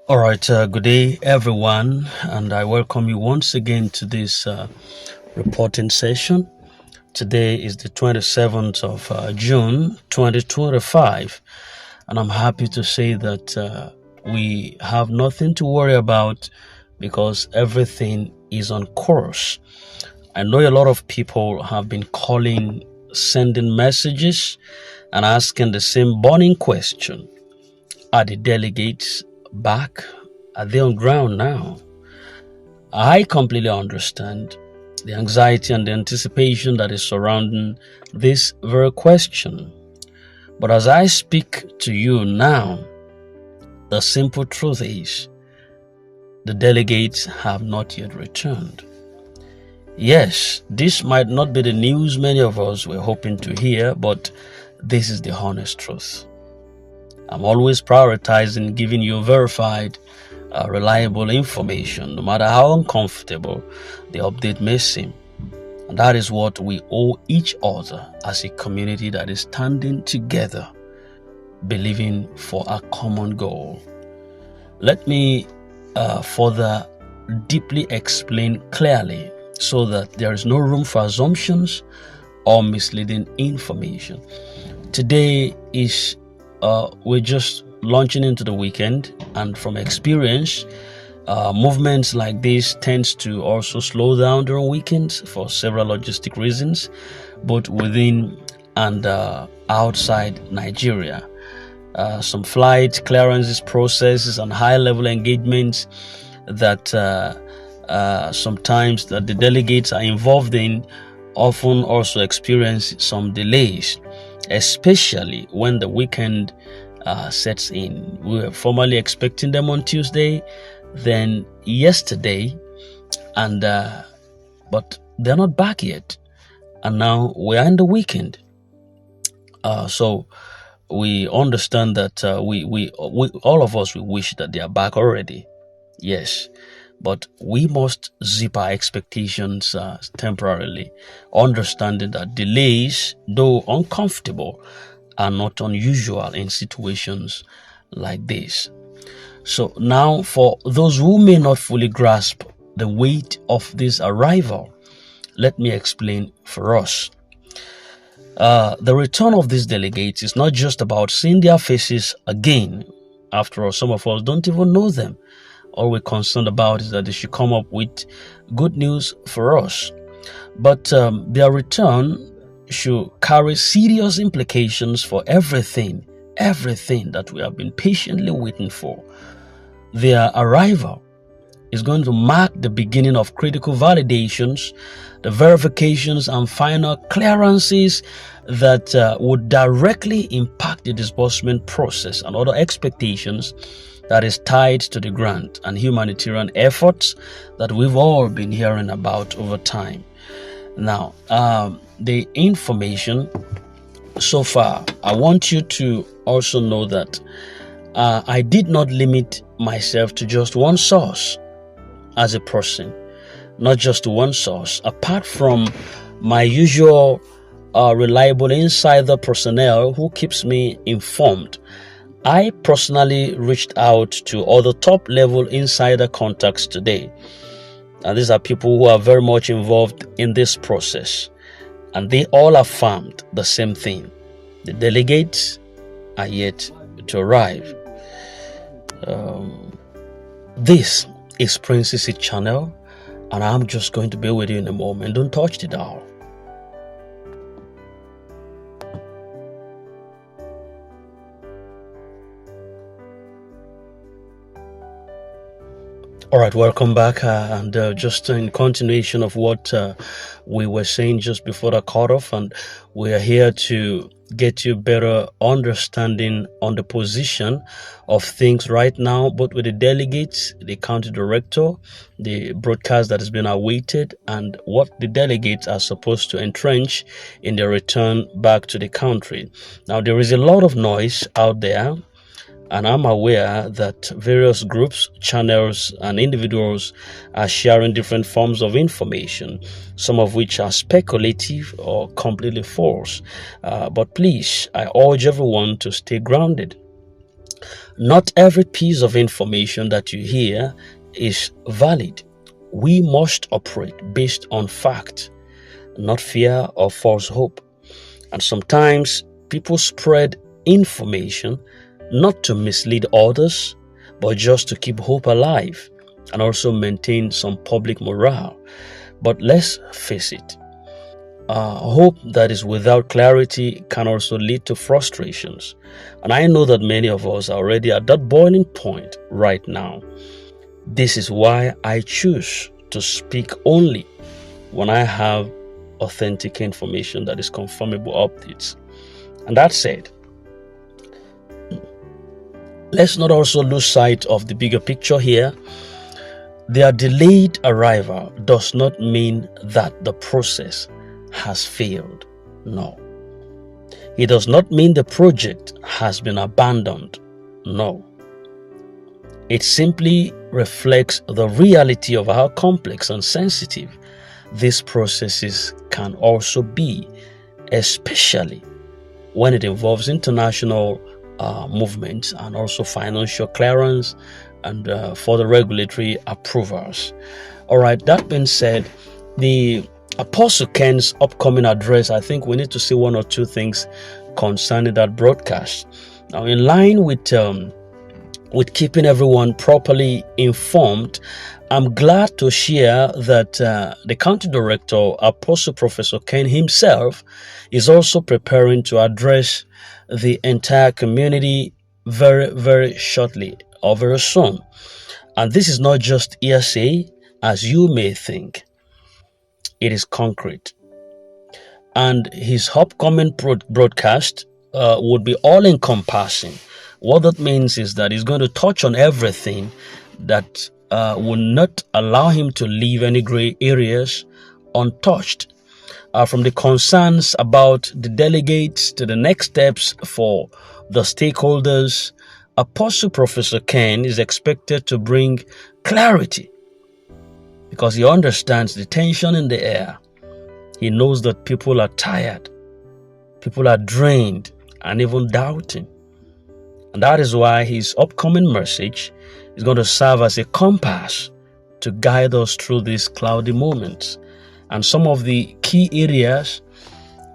All right, good day, everyone, and I welcome you once again to this reporting session. Today is the 27th of June 2025, and I'm happy to say that we have nothing to worry about because everything is on course. I know a lot of people have been calling, sending messages, and asking the same burning question. Are the delegates back? Are they on ground now? I completely understand the anxiety and the anticipation that is surrounding this very question. But as I speak to you now, the simple truth is the delegates have not yet returned. Yes, this might not be the news many of us were hoping to hear, but this is the honest truth. I'm always prioritizing giving you verified, reliable information, no matter how uncomfortable the update may seem. And that is what we owe each other as a community that is standing together, believing for a common goal. Let me further deeply explain clearly so that there is no room for assumptions or misleading information. Today is we're just launching into the weekend, and from experience, movements like this tends to also slow down during weekends for several logistic reasons, both within and outside Nigeria. Some flight clearances processes and high-level engagements that sometimes that the delegates are involved in often also experience some delays, especially when the weekend sets in. We were formally expecting them on Tuesday, then yesterday, and but they're not back yet. And now we are in the weekend. So we understand that we all of us we wish that they are back already. Yes, but we must zip our expectations temporarily, understanding that delays, though uncomfortable, are not unusual in situations like this. So now, for those who may not fully grasp the weight of this arrival, let me explain for us. The return of these delegates is not just about seeing their faces again. After all, some of us don't even know them. All we're concerned about is that they should come up with good news for us. But their return should carry serious implications for everything that we have been patiently waiting for. Their arrival is going to mark the beginning of critical validations, the verifications and final clearances that would directly impact the disbursement process and other expectations that is tied to the grant and humanitarian efforts that we've all been hearing about over time. Now, the information so far, I want you to also know that I did not limit myself to just one source as a person, not just to one source. Apart from my usual reliable insider personnel who keeps me informed, I personally reached out to other top-level insider contacts today. And these are people who are very much involved in this process. And they all affirmed the same thing. The delegates are yet to arrive. This is Princess's channel, and I'm just going to be with you in a moment. Don't touch the dial. All right, welcome back. And just in continuation of what we were saying just before the cutoff, and we are here to get you better understanding on the position of things right now, both with the delegates, the county director, the broadcast that has been awaited, and what the delegates are supposed to entrench in their return back to the country. Now, there is a lot of noise out there, and I'm aware that various groups, channels, and individuals are sharing different forms of information, some of which are speculative or completely false. But please, I urge everyone to stay grounded. Not every piece of information that you hear is valid. We must operate based on fact, not fear or false hope. And sometimes people spread information not to mislead others, but just to keep hope alive and also maintain some public morale. But let's face it, hope that is without clarity can also lead to frustrations. And I know that many of us are already at that boiling point right now. This is why I choose to speak only when I have authentic information that is confirmable updates. And that said, let's not also lose sight of the bigger picture here. Their delayed arrival does not mean that the process has failed. No. It does not mean the project has been abandoned. No. It simply reflects the reality of how complex and sensitive these processes can also be, especially when it involves international movements and also financial clearance and further regulatory approvals. All right, that being said, the Apostle Ken's upcoming address, I think we need to say one or two things concerning that broadcast. Now, in line with keeping everyone properly informed, I'm glad to share that the County Director, Apostle Professor Ken himself, is also preparing to address the entire community very, very shortly or very soon. And this is not just hearsay, as you may think. It is concrete. And his upcoming broadcast would be all-encompassing. What that means is that he's going to touch on everything that will not allow him to leave any gray areas untouched. From the concerns about the delegates to the next steps for the stakeholders, Apostle Professor Ken is expected to bring clarity because he understands the tension in the air. He knows that people are tired, people are drained, and even doubting. And that is why his upcoming message is going to serve as a compass to guide us through these cloudy moments. And some of the key areas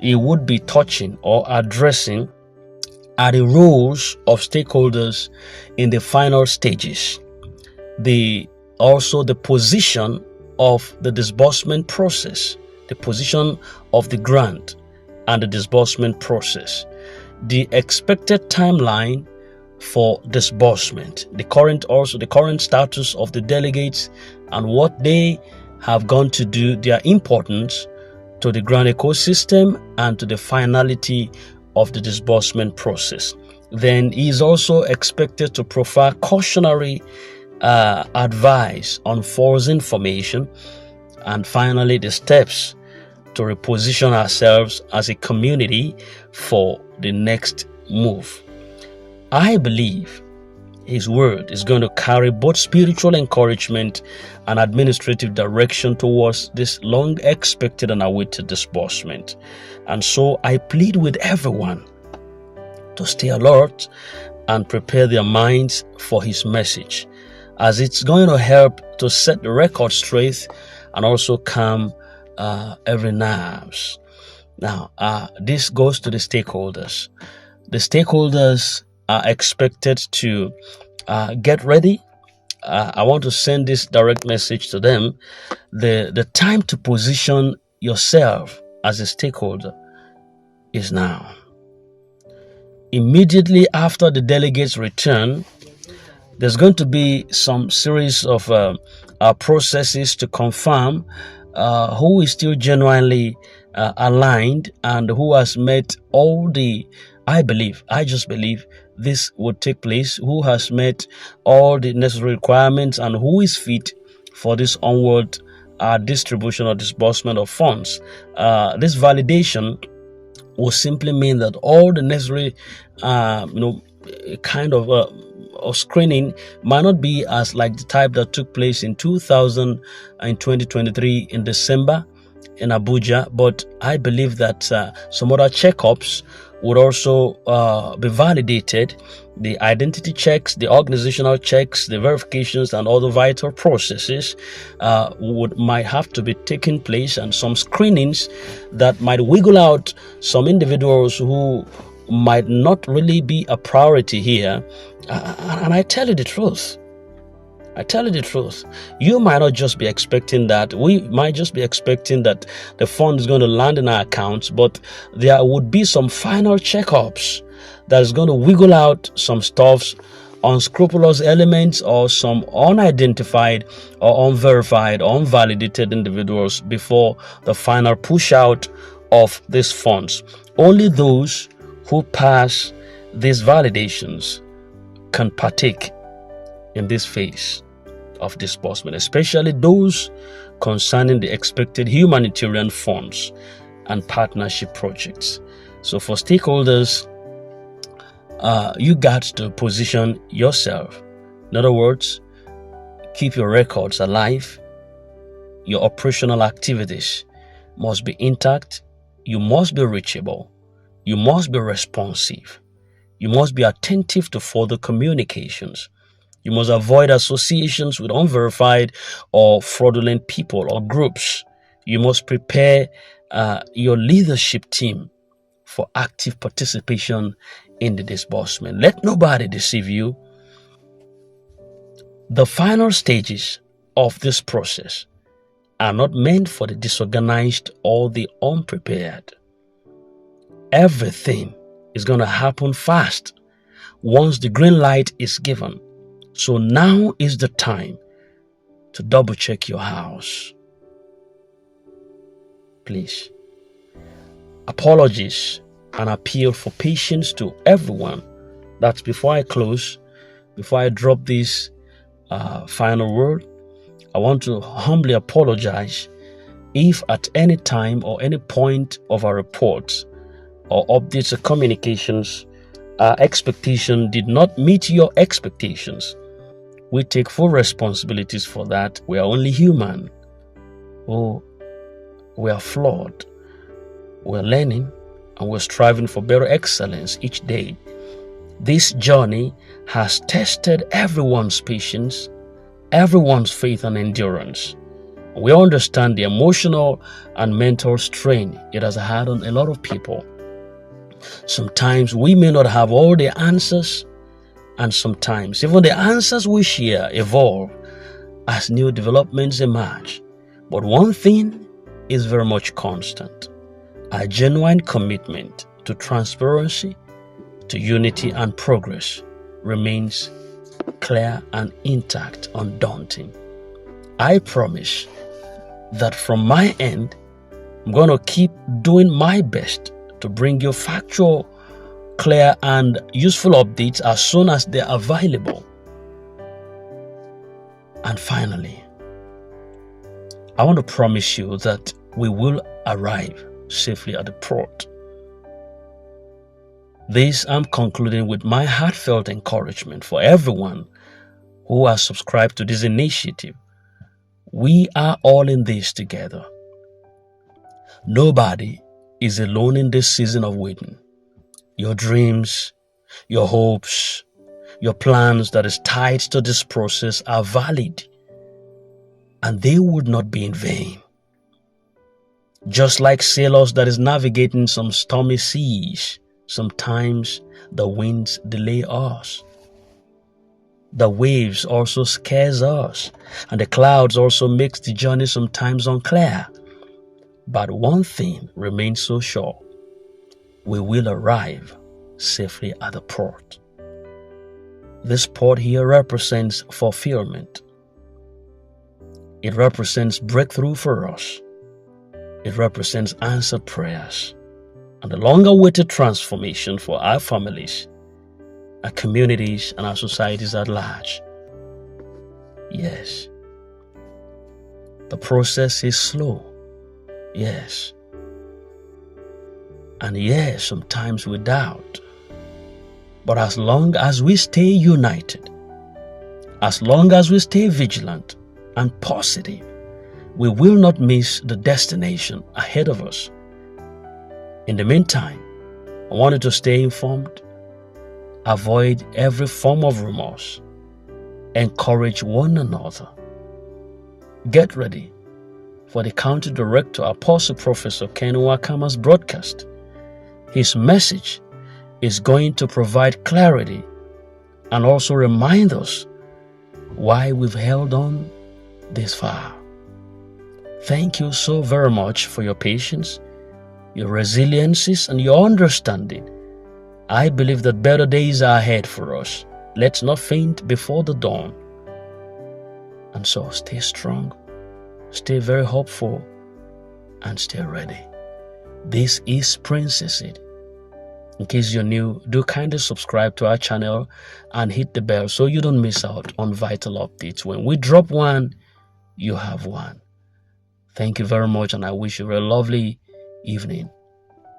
he would be touching or addressing are the roles of stakeholders in the final stages, also the position of the disbursement process, the position of the grant and the disbursement process, the expected timeline for disbursement, the current status of the delegates and what they have gone to do, their importance to the grant ecosystem and to the finality of the disbursement process. Then he is also expected to provide cautionary advice on false information, and finally the steps to reposition ourselves as a community for the next move. I believe his word is going to carry both spiritual encouragement and administrative direction towards this long expected and awaited disbursement. And so I plead with everyone to stay alert and prepare their minds for his message, as it's going to help to set the record straight and also calm every nerves. Now, this goes to the stakeholders. The stakeholders are expected to get ready. I want to send this direct message to them. The time to position yourself as a stakeholder is now. Immediately after the delegates return, there's going to be some series of processes to confirm who is still genuinely aligned and who has met all the, I just believe this would take place, who has met all the necessary requirements and who is fit for this onward distribution or disbursement of funds. This validation will simply mean that all the necessary, kind of screening might not be as like the type that took place in 2023 in December in Abuja, but I believe that some other checkups would also be validated. The identity checks, the organizational checks, the verifications, and all the vital processes might have to be taking place, and some screenings that might wiggle out some individuals who might not really be a priority here. And I tell you the truth. You might not just be expecting that. We might just be expecting that the fund is going to land in our accounts, but there would be some final checkups that is going to wiggle out some stuffs, unscrupulous elements, or some unidentified or unverified or unvalidated individuals before the final push out of these funds. Only those who pass these validations can partake in this phase of disbursement, especially those concerning the expected humanitarian funds and partnership projects. So for stakeholders, you got to position yourself. In other words, keep your records alive. Your operational activities must be intact. You must be reachable. You must be responsive. You must be attentive to further communications. You must avoid associations with unverified or fraudulent people or groups. You must prepare your leadership team for active participation in the disbursement. Let nobody deceive you. The final stages of this process are not meant for the disorganized or the unprepared. Everything is going to happen fast once the green light is given. So now is the time to double check your house. Please. Apologies and appeal for patience to everyone. That's before I close, before I drop this final word. I want to humbly apologize if at any time or any point of our reports or updates or communications, our expectation did not meet your expectations. We take full responsibilities for that. We are only human. We are flawed. We're learning and we're striving for better excellence each day. This journey has tested everyone's patience, everyone's faith and endurance. We understand the emotional and mental strain it has had on a lot of people. Sometimes we may not have all the answers, and sometimes even the answers we share evolve as new developments emerge. But one thing is very much constant: a genuine commitment to transparency, to unity and progress remains clear and intact, undaunting. I promise that from my end, I'm going to keep doing my best to bring you factual, clear and useful updates as soon as they're available. And finally, I want to promise you that we will arrive safely at the port. This I'm concluding with my heartfelt encouragement for everyone who has subscribed to this initiative. We are all in this together. Nobody is alone in this season of waiting. Your dreams, your hopes, your plans that is tied to this process are valid, and they would not be in vain. Just like sailors that is navigating some stormy seas, sometimes the winds delay us. The waves also scares us, and the clouds also makes the journey sometimes unclear. But one thing remains so sure: we will arrive safely at the port. This port here represents fulfillment. It represents breakthrough for us. It represents answered prayers and the long-awaited transformation for our families, our communities, and our societies at large. Yes, the process is slow. Yes. And yes, sometimes we doubt. But as long as we stay united, as long as we stay vigilant and positive, we will not miss the destination ahead of us. In the meantime, I want you to stay informed, avoid every form of remorse, encourage one another. Get ready for the County Director, Apostle Professor Ken Wakama's broadcast. His message is going to provide clarity and also remind us why we've held on this far. Thank you so very much for your patience, your resiliences, and your understanding. I believe that better days are ahead for us. Let's not faint before the dawn. And so stay strong, stay very hopeful, and stay ready. This is Princess Seed. In case you're new, do kindly subscribe to our channel and hit the bell so you don't miss out on vital updates. When we drop one, you have one. Thank you very much, and I wish you a lovely evening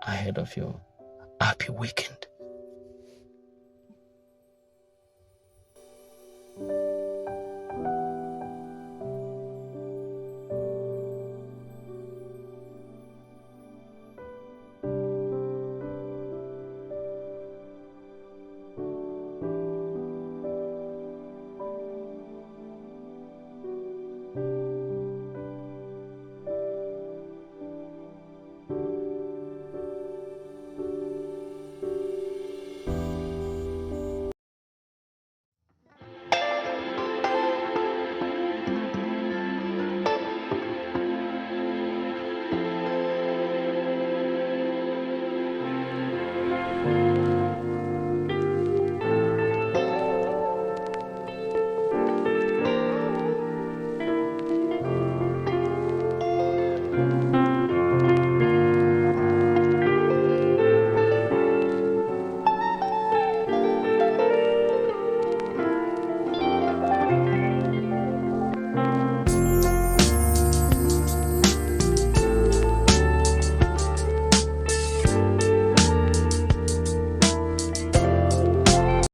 ahead of you. Happy weekend.